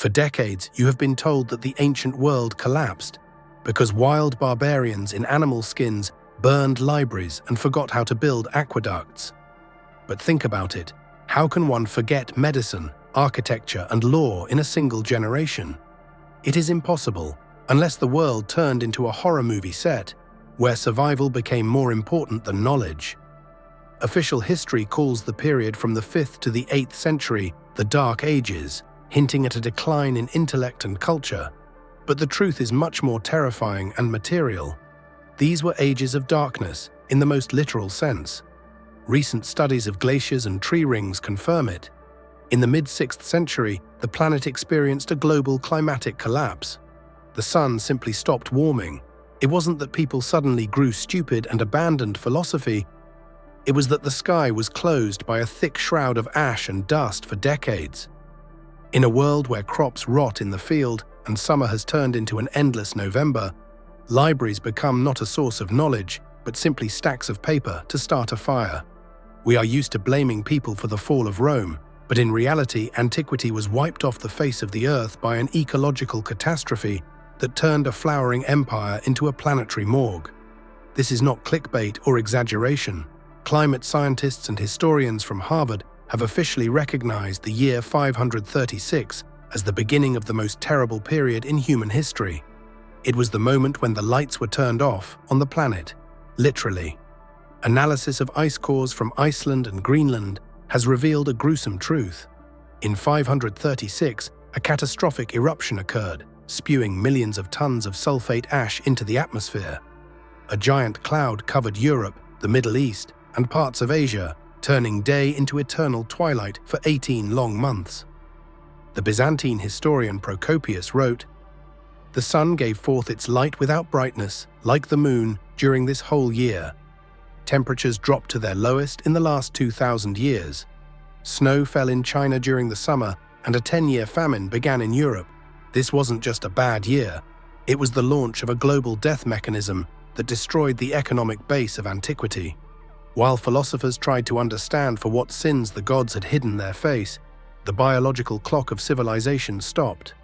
For decades, you have been told that the ancient world collapsed because wild barbarians in animal skins burned libraries and forgot how to build aqueducts. But think about it. How can one forget medicine, architecture, and law in a single generation? It is impossible, unless the world turned into a horror movie set, where survival became more important than knowledge. Official history calls the period from the 5th to the 8th century the Dark Ages, hinting at a decline in intellect and culture. But the truth is much more terrifying and material. These were ages of darkness, in the most literal sense. Recent studies of glaciers and tree rings confirm it. In the mid-6th century, the planet experienced a global climatic collapse. The sun simply stopped warming. It wasn't that people suddenly grew stupid and abandoned philosophy. It was that the sky was closed by a thick shroud of ash and dust for decades. In a world where crops rot in the field and summer has turned into an endless November, libraries become not a source of knowledge, but simply stacks of paper to start a fire. We are used to blaming people for the fall of Rome, but in reality, antiquity was wiped off the face of the earth by an ecological catastrophe that turned a flowering empire into a planetary morgue. This is not clickbait or exaggeration. Climate scientists and historians from Harvard have officially recognized the year 536 as the beginning of the most terrible period in human history. It was the moment when the lights were turned off on the planet, literally. Analysis of ice cores from Iceland and Greenland has revealed a gruesome truth. In 536, a catastrophic eruption occurred, spewing millions of tons of sulfate ash into the atmosphere. A giant cloud covered Europe, the Middle East, and parts of Asia, turning day into eternal twilight for 18 long months. The Byzantine historian Procopius wrote, "The sun gave forth its light without brightness, like the moon, during this whole year. Temperatures dropped to their lowest in the last 2,000 years. Snow fell in China during the summer, and a 10-year famine began in Europe. This wasn't just a bad year. It was the launch of a global death mechanism that destroyed the economic base of antiquity. While philosophers tried to understand for what sins the gods had hidden their face, the biological clock of civilization stopped.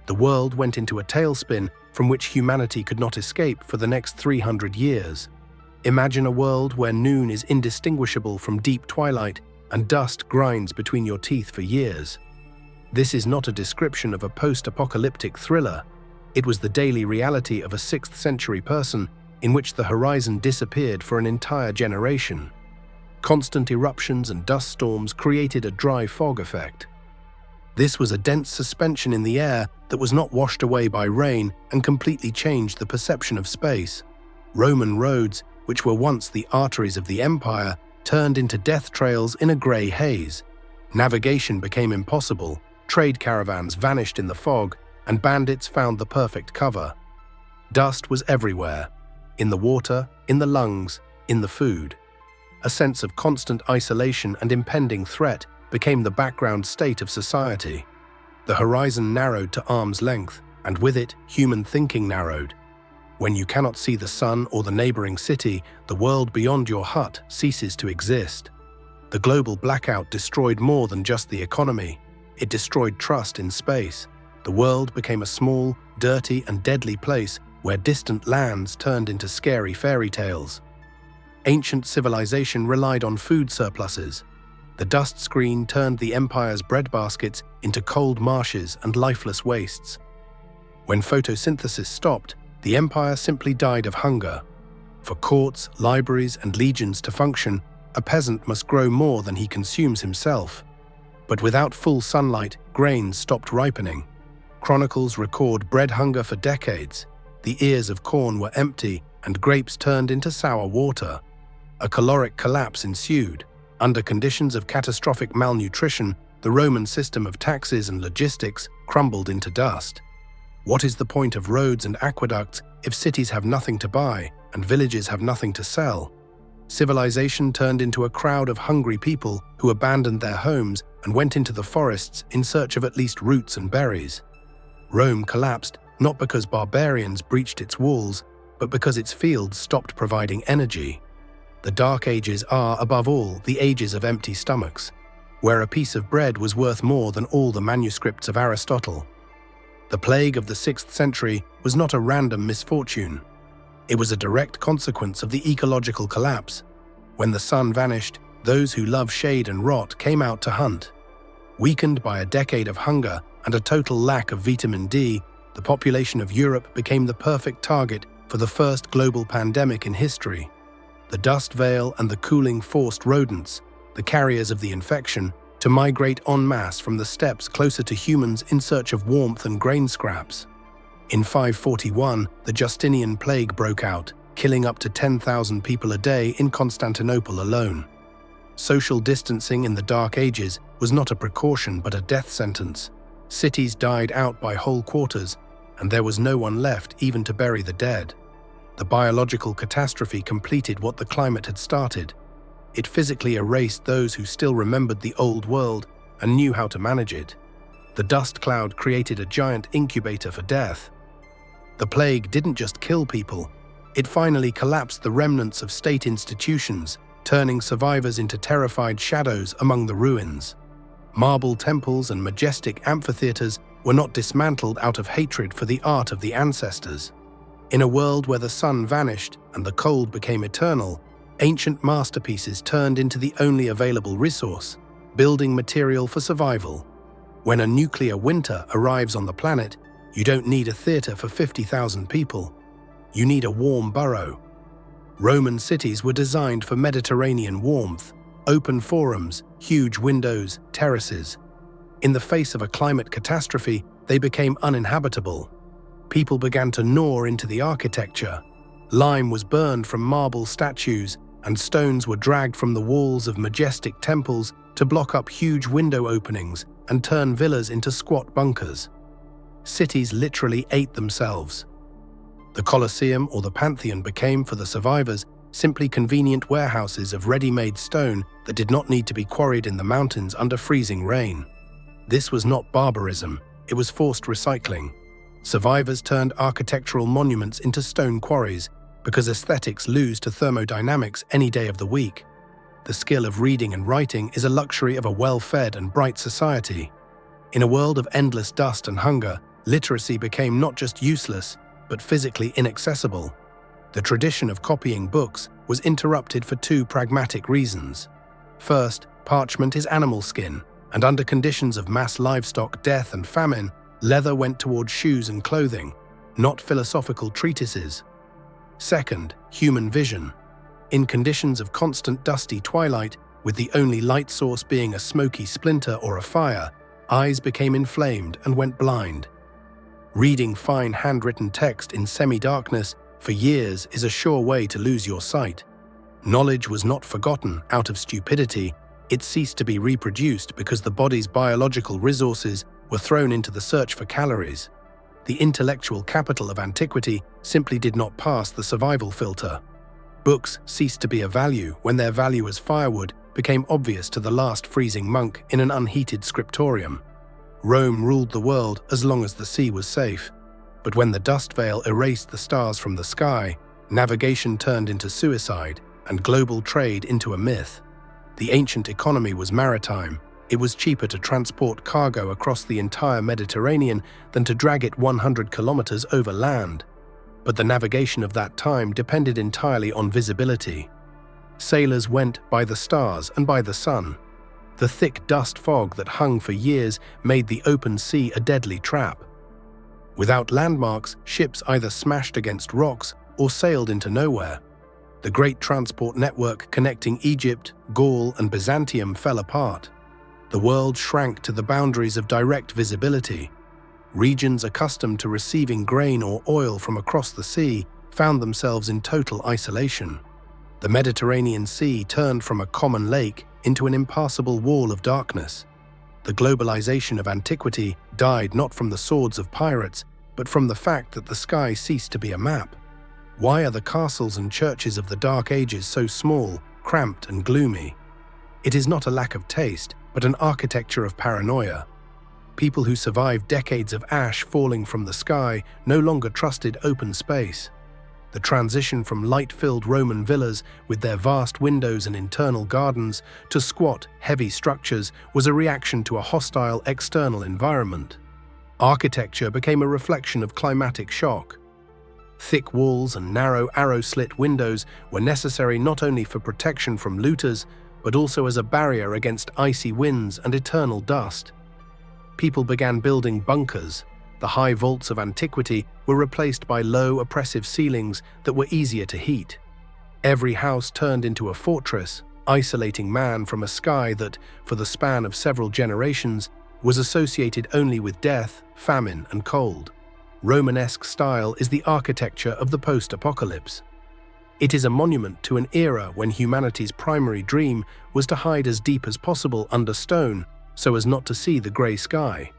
The world went into a tailspin from which humanity could not escape for the next 300 years. Imagine a world where noon is indistinguishable from deep twilight and dust grinds between your teeth for years. This is not a description of a post-apocalyptic thriller. It was the daily reality of a 6th century person in which the horizon disappeared for an entire generation. Constant eruptions and dust storms created a dry fog effect. This was a dense suspension in the air that was not washed away by rain and completely changed the perception of space. Roman roads, which were once the arteries of the empire, turned into death trails in a grey haze. Navigation became impossible, trade caravans vanished in the fog, and bandits found the perfect cover. Dust was everywhere, in the water, in the lungs, in the food. A sense of constant isolation and impending threat became the background state of society. The horizon narrowed to arm's length, and with it, human thinking narrowed. When you cannot see the sun or the neighboring city, the world beyond your hut ceases to exist. The global blackout destroyed more than just the economy. It destroyed trust in space. The world became a small, dirty, and deadly place where distant lands turned into scary fairy tales. Ancient civilization relied on food surpluses. The dust screen turned the empire's breadbaskets into cold marshes and lifeless wastes. When photosynthesis stopped, the empire simply died of hunger. For courts, libraries, and legions to function, a peasant must grow more than he consumes himself. But without full sunlight, grains stopped ripening. Chronicles record bread hunger for decades. The ears of corn were empty, and grapes turned into sour water. A caloric collapse ensued. Under conditions of catastrophic malnutrition, the Roman system of taxes and logistics crumbled into dust. What is the point of roads and aqueducts if cities have nothing to buy and villages have nothing to sell? Civilization turned into a crowd of hungry people who abandoned their homes and went into the forests in search of at least roots and berries. Rome collapsed not because barbarians breached its walls, but because its fields stopped providing energy. The Dark Ages are, above all, the ages of empty stomachs, where a piece of bread was worth more than all the manuscripts of Aristotle. The plague of the 6th century was not a random misfortune. It was a direct consequence of the ecological collapse. When the sun vanished, those who love shade and rot came out to hunt. Weakened by a decade of hunger and a total lack of vitamin D, the population of Europe became the perfect target for the first global pandemic in history. The dust veil and the cooling forced rodents, the carriers of the infection, to migrate en masse from the steppes closer to humans in search of warmth and grain scraps. In 541, the Justinian plague broke out, killing up to 10,000 people a day in Constantinople alone. Social distancing in the Dark Ages was not a precaution but a death sentence. Cities died out by whole quarters, and there was no one left even to bury the dead. The biological catastrophe completed what the climate had started. It physically erased those who still remembered the old world and knew how to manage it. The dust cloud created a giant incubator for death. The plague didn't just kill people, it finally collapsed the remnants of state institutions, turning survivors into terrified shadows among the ruins. Marble temples and majestic amphitheaters were not dismantled out of hatred for the art of the ancestors. In a world where the sun vanished and the cold became eternal, ancient masterpieces turned into the only available resource, building material for survival. When a nuclear winter arrives on the planet, you don't need a theater for 50,000 people. You need a warm burrow. Roman cities were designed for Mediterranean warmth, open forums, huge windows, terraces. In the face of a climate catastrophe, they became uninhabitable. People began to gnaw into the architecture. Lime was burned from marble statues, and stones were dragged from the walls of majestic temples to block up huge window openings and turn villas into squat bunkers. Cities literally ate themselves. The Colosseum or the Pantheon became, for the survivors, simply convenient warehouses of ready-made stone that did not need to be quarried in the mountains under freezing rain. This was not barbarism, it was forced recycling. Survivors turned architectural monuments into stone quarries because aesthetics lose to thermodynamics any day of the week. The skill of reading and writing is a luxury of a well-fed and bright society. In a world of endless dust and hunger, literacy became not just useless, but physically inaccessible. The tradition of copying books was interrupted for two pragmatic reasons. First, parchment is animal skin, and under conditions of mass livestock death and famine, leather went towards shoes and clothing, not philosophical treatises. Second, human vision. In conditions of constant dusty twilight, with the only light source being a smoky splinter or a fire, eyes became inflamed and went blind. Reading fine handwritten text in semi-darkness for years is a sure way to lose your sight. Knowledge was not forgotten out of stupidity, it ceased to be reproduced because the body's biological resources were thrown into the search for calories. The intellectual capital of antiquity simply did not pass the survival filter. Books ceased to be of value when their value as firewood became obvious to the last freezing monk in an unheated scriptorium. Rome ruled the world as long as the sea was safe. But when the dust veil erased the stars from the sky, navigation turned into suicide and global trade into a myth. The ancient economy was maritime. It was cheaper to transport cargo across the entire Mediterranean than to drag it 100 kilometers over land. But the navigation of that time depended entirely on visibility. Sailors went by the stars and by the sun. The thick dust fog that hung for years made the open sea a deadly trap. Without landmarks, ships either smashed against rocks or sailed into nowhere. The great transport network connecting Egypt, Gaul, and Byzantium fell apart. The world shrank to the boundaries of direct visibility. Regions accustomed to receiving grain or oil from across the sea found themselves in total isolation. The Mediterranean Sea turned from a common lake into an impassable wall of darkness. The globalization of antiquity died not from the swords of pirates, but from the fact that the sky ceased to be a map. Why are the castles and churches of the Dark Ages so small, cramped, and gloomy? It is not a lack of taste, but an architecture of paranoia. People who survived decades of ash falling from the sky no longer trusted open space. The transition from light-filled Roman villas with their vast windows and internal gardens to squat, heavy structures was a reaction to a hostile external environment. Architecture became a reflection of climatic shock. Thick walls and narrow arrow-slit windows were necessary not only for protection from looters, but also as a barrier against icy winds and eternal dust. People began building bunkers. The high vaults of antiquity were replaced by low, oppressive ceilings that were easier to heat. Every house turned into a fortress, isolating man from a sky that, for the span of several generations, was associated only with death, famine, and cold. Romanesque style is the architecture of the post-apocalypse. It is a monument to an era when humanity's primary dream was to hide as deep as possible under stone so as not to see the grey sky.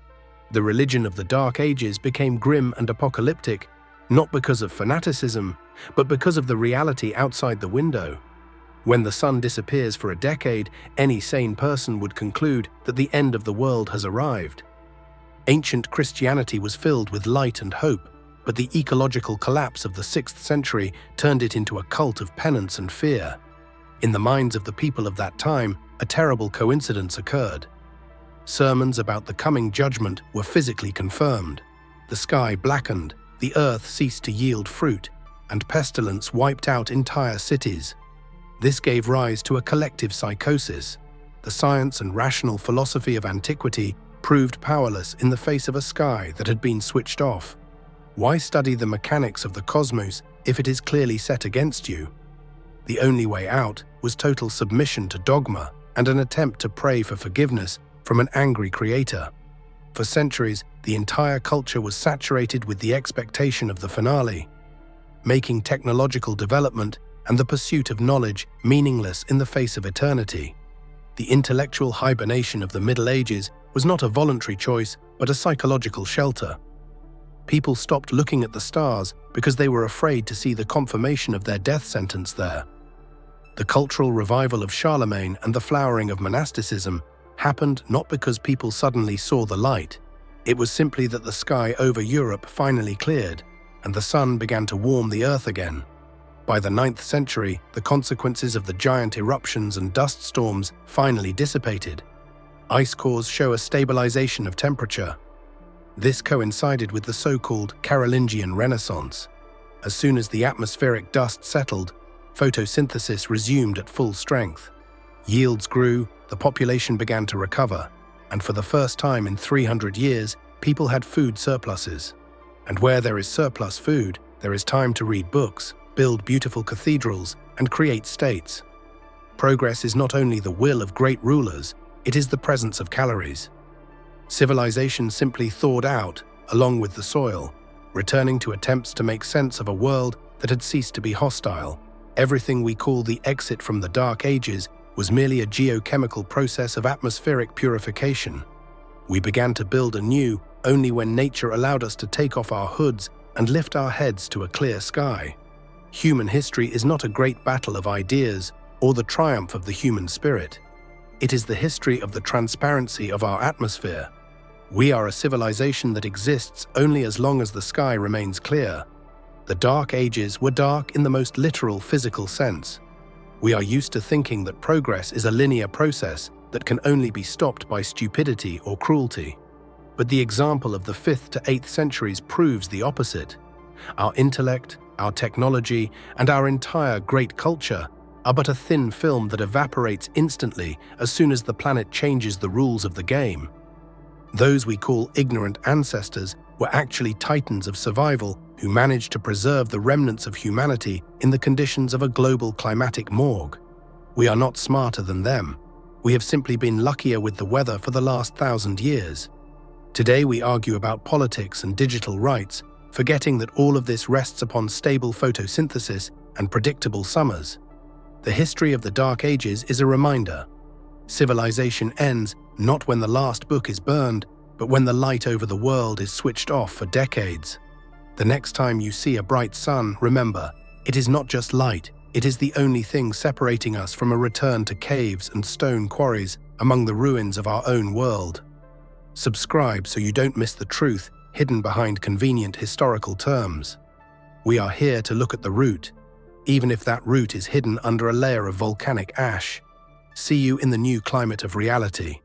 The religion of the Dark Ages became grim and apocalyptic, not because of fanaticism, but because of the reality outside the window. When the sun disappears for a decade, any sane person would conclude that the end of the world has arrived. Ancient Christianity was filled with light and hope, but the ecological collapse of the 6th century turned it into a cult of penance and fear. In the minds of the people of that time, a terrible coincidence occurred. Sermons about the coming judgment were physically confirmed. The sky blackened, the earth ceased to yield fruit, and pestilence wiped out entire cities. This gave rise to a collective psychosis. The science and rational philosophy of antiquity proved powerless in the face of a sky that had been switched off. Why study the mechanics of the cosmos if it is clearly set against you? The only way out was total submission to dogma and an attempt to pray for forgiveness from an angry creator. For centuries, the entire culture was saturated with the expectation of the finale, making technological development and the pursuit of knowledge meaningless in the face of eternity. The intellectual hibernation of the Middle Ages was not a voluntary choice, but a psychological shelter. People stopped looking at the stars because they were afraid to see the confirmation of their death sentence there. The cultural revival of Charlemagne and the flowering of monasticism happened not because people suddenly saw the light. It was simply that the sky over Europe finally cleared, and the sun began to warm the earth again. By the 9th century, the consequences of the giant eruptions and dust storms finally dissipated. Ice cores show a stabilization of temperature. This coincided with the so-called Carolingian Renaissance. As soon as the atmospheric dust settled, photosynthesis resumed at full strength. Yields grew, the population began to recover, and for the first time in 300 years, people had food surpluses. And where there is surplus food, there is time to read books, build beautiful cathedrals, and create states. Progress is not only the will of great rulers, it is the presence of calories. Civilization simply thawed out, along with the soil, returning to attempts to make sense of a world that had ceased to be hostile. Everything we call the exit from the Dark Ages was merely a geochemical process of atmospheric purification. We began to build anew only when nature allowed us to take off our hoods and lift our heads to a clear sky. Human history is not a great battle of ideas or the triumph of the human spirit. It is the history of the transparency of our atmosphere. We are a civilization that exists only as long as the sky remains clear. The Dark Ages were dark in the most literal physical sense. We are used to thinking that progress is a linear process that can only be stopped by stupidity or cruelty. But the example of the 5th to 8th centuries proves the opposite. Our intellect, our technology, and our entire great culture are but a thin film that evaporates instantly as soon as the planet changes the rules of the game. Those we call ignorant ancestors were actually titans of survival who managed to preserve the remnants of humanity in the conditions of a global climatic morgue. We are not smarter than them. We have simply been luckier with the weather for the last 1,000 years. Today we argue about politics and digital rights, forgetting that all of this rests upon stable photosynthesis and predictable summers. The history of the Dark Ages is a reminder. Civilization ends not when the last book is burned, but when the light over the world is switched off for decades. The next time you see a bright sun, remember, it is not just light, it is the only thing separating us from a return to caves and stone quarries among the ruins of our own world. Subscribe so you don't miss the truth hidden behind convenient historical terms. We are here to look at the root, even if that root is hidden under a layer of volcanic ash. See you in the new climate of reality.